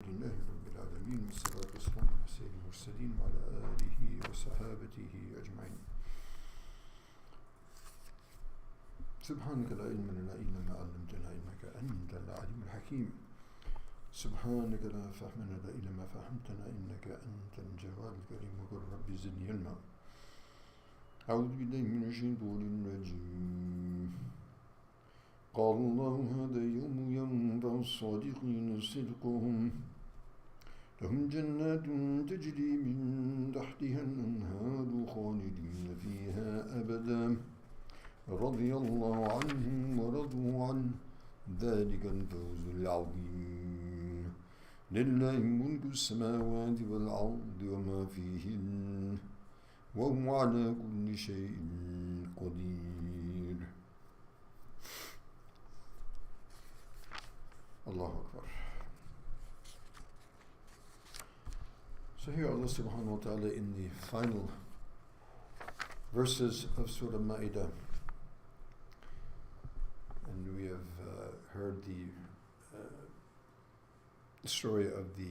لله رب العالمين والصلاة والسلام على سيد المرسلين وعلى آله وصحابته أجمعين. سبحانك لا علم لنا إلا ما علمتنا إنك أنت العليم الحكيم. سبحانك لا فهم لنا إلا ما فهمتنا إنك أنت الجواد الكريم وقل ربي زدني علما. أعوذ بالله من الشيطان الرجيم. قال الله هذا يوم ينفع الصادقين صدقهم لهم جنات تجري من تحتها الأنهار خالدين فيها أبدا رضي الله عنهم ورضوا عنه ذلك الفوز العظيم لله ملك السماوات والأرض وما فيهن وهو على كل شيء قدير. Allahu Akbar. So here Allah subhanahu wa ta'ala in the final verses of Surah Ma'idah, and we have heard the story of the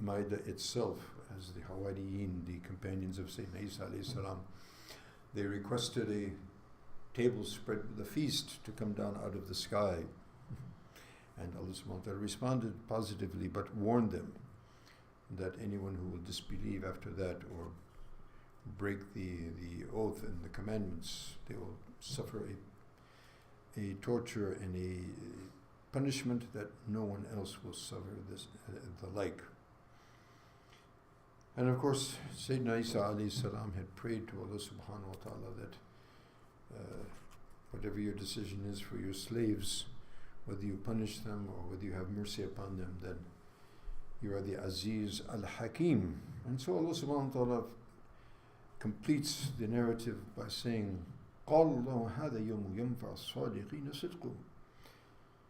Ma'idah itself, as the Hawariyin, the companions of Sayyidina Isa alayhi salam, they requested a table spread with a feast to come down out of the sky. And Allah subhanahu wa ta'ala responded positively, but warned them that anyone who will disbelieve after that or break the oath and the commandments, they will suffer a torture and a punishment that no one else will suffer the like. And of course, Sayyidina Isa alayhi salam had prayed to Allah subhanahu wa ta'ala that whatever your decision is for your slaves, whether you punish them or whether you have mercy upon them, then you are the Aziz al-Hakim. And so Allah subhanahu wa ta'ala completes the narrative by saying, قَالَ اللَّهُ هَذَا يَوْمُ يَنْفَعُ الصَّادِقِينَ صِدْقُهُم.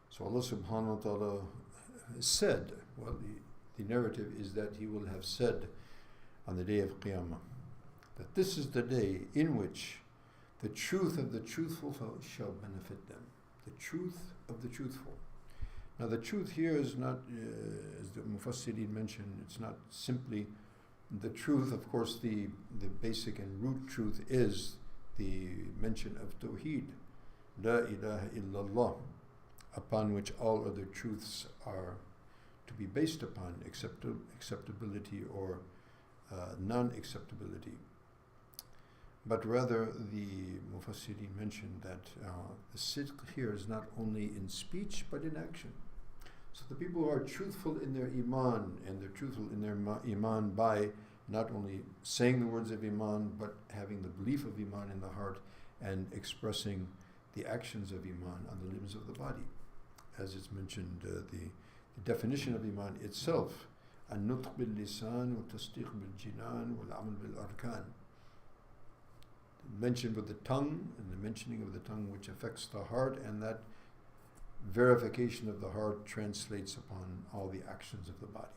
So Allah subhanahu wa ta'ala said, well, the narrative is that He will have said on the day of Qiyamah, that this is the day in which the truth of the truthful shall benefit them. The truth of the truthful. Now the truth here is not, as the Mufassirin mentioned, it's not simply the truth. Of course, the basic and root truth is the mention of Tawheed, La ilaha illallah, upon which all other truths are to be based upon, acceptability or non-acceptability. But rather, the Mufassirin mentioned that the sidq here is not only in speech but in action. So the people who are truthful in their iman, and they're truthful in their iman by not only saying the words of iman but having the belief of iman in the heart and expressing the actions of iman on the limbs of the body. As it's mentioned, the definition of iman itself, an-nutq bil-lisan wa tasdiq bil-jinan wal-amal bil-arkan. Mentioned with the tongue, and the mentioning of the tongue which affects the heart, and that verification of the heart translates upon all the actions of the body.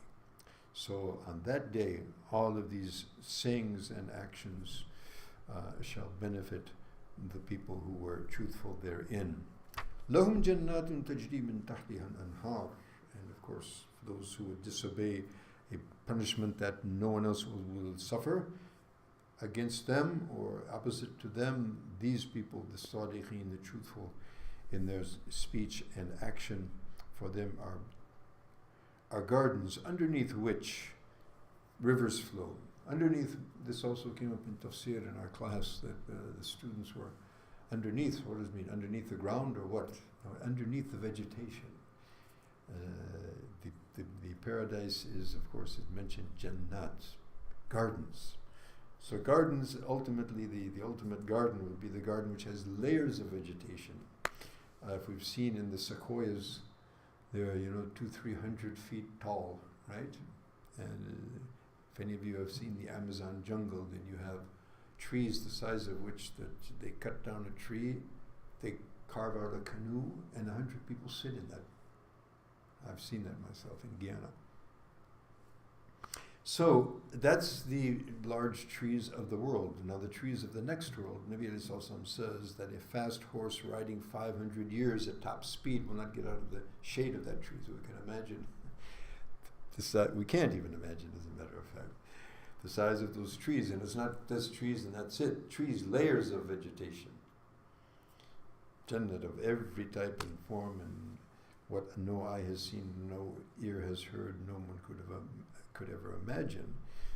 So on that day, all of these sayings and actions shall benefit the people who were truthful therein. لَهُمْ جَنَّاتٌ تَجْرِي مِنْ تَحْتِهَا الْأَنْهَارُ. And of course, for those who would disobey, a punishment that no one else will suffer against them or opposite to them. These people, the sadiqeen, the truthful in their speech and action, for them are gardens underneath which rivers flow. Underneath, this also came up in tafsir in our class, that the students were underneath. What does it mean? Underneath the ground or what? No, underneath the vegetation. The paradise is, of course, it mentioned jannat, gardens. So gardens, ultimately, the ultimate garden would be the garden which has layers of vegetation. If we've seen in the sequoias, they're 200-300 feet tall, right? And if any of you have seen the Amazon jungle, then you have trees the size of which that they cut down a tree, they carve out a canoe, and 100 people sit in that. I've seen that myself in Guyana. So that's the large trees of the world. Now the trees of the next world, Nabi alayhi salam says that a fast horse riding 500 years at top speed will not get out of the shade of that tree. So we can imagine We can't even imagine, as a matter of fact, the size of those trees. And it's not just trees and that's it. Trees, layers of vegetation. Jannat of every type and form, and what no eye has seen, no ear has heard, no one could ever imagine.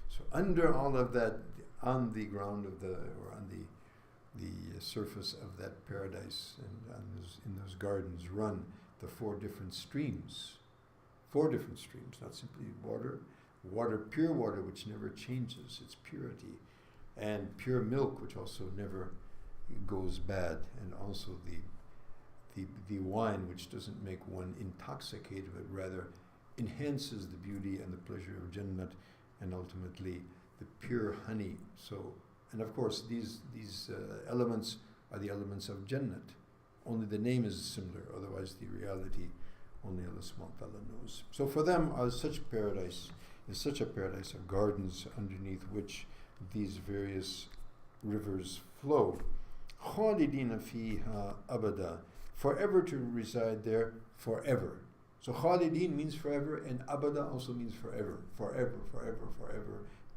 So under all of that, on the ground of or on the surface of that paradise, and in those gardens run the 4 different streams. 4 different streams, not simply water, pure water, which never changes its purity, and pure milk, which also never goes bad, and also the wine, which doesn't make one intoxicated, but rather enhances the beauty and the pleasure of Jannat, and ultimately the pure honey. So, and of course, these elements are the elements of Jannat. Only the name is similar, otherwise the reality only Allah subhanahu wa ta'ala knows. So for them is such a paradise of gardens underneath which these various rivers flow. Khalidina fiha abada, forever to reside there, forever. So Khalidin means forever, and abada also means forever,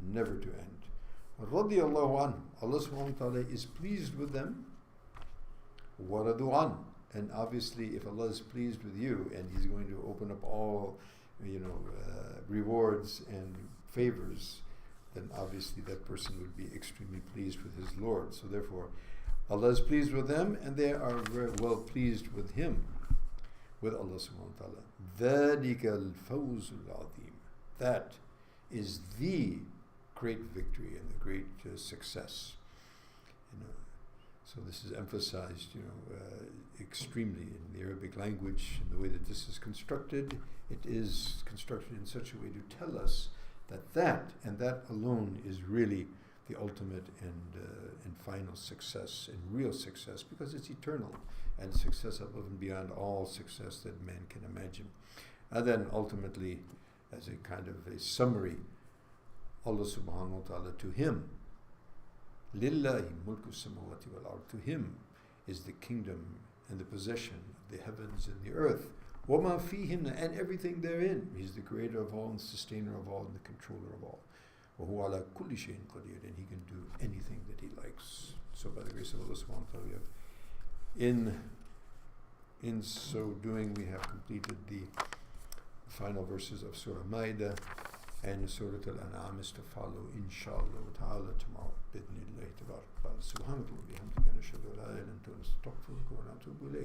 never to end. Radiyallahu anhu, Allah subhanahu wa ta'ala is pleased with them. Waradu an, and obviously if Allah is pleased with you and He's going to open up all rewards and favors, then obviously that person would be extremely pleased with his Lord. So therefore Allah is pleased with them, and they are very well pleased with Him, with Allah subhanahu wa ta'ala. ذَلِكَ الْفَوْزُ الْعَظِيمُ, that is the great victory and the great success. So this is emphasized, extremely in the Arabic language, in the way that this is constructed. It is constructed in such a way to tell us that alone is really the ultimate and final success and real success, because it's eternal and success above and beyond all success that man can imagine. And then ultimately, as a kind of a summary, Allah subhanahu wa ta'ala, to Him, Lillahi mulku samawati wal ard, to Him is the kingdom and the possession of the heavens and the earth, wama fihinna, and everything therein. He's the creator of all and sustainer of all and the controller of all. Wa huwa ala kulli shay'in qadir, and He can do anything that He likes. So by the grace of Allah subhanahu wa ta'ala, we have in so doing we have completed the final verses of Surah Ma'idah, and Surah Al-An'am is to follow, inshallah ta'ala, tomorrow. بإذن الله تبارك وتعالى. سبحانك اللهم وبحمدك نشهد أن لا إله إلا أنت نستغفرك ونتوب إليك.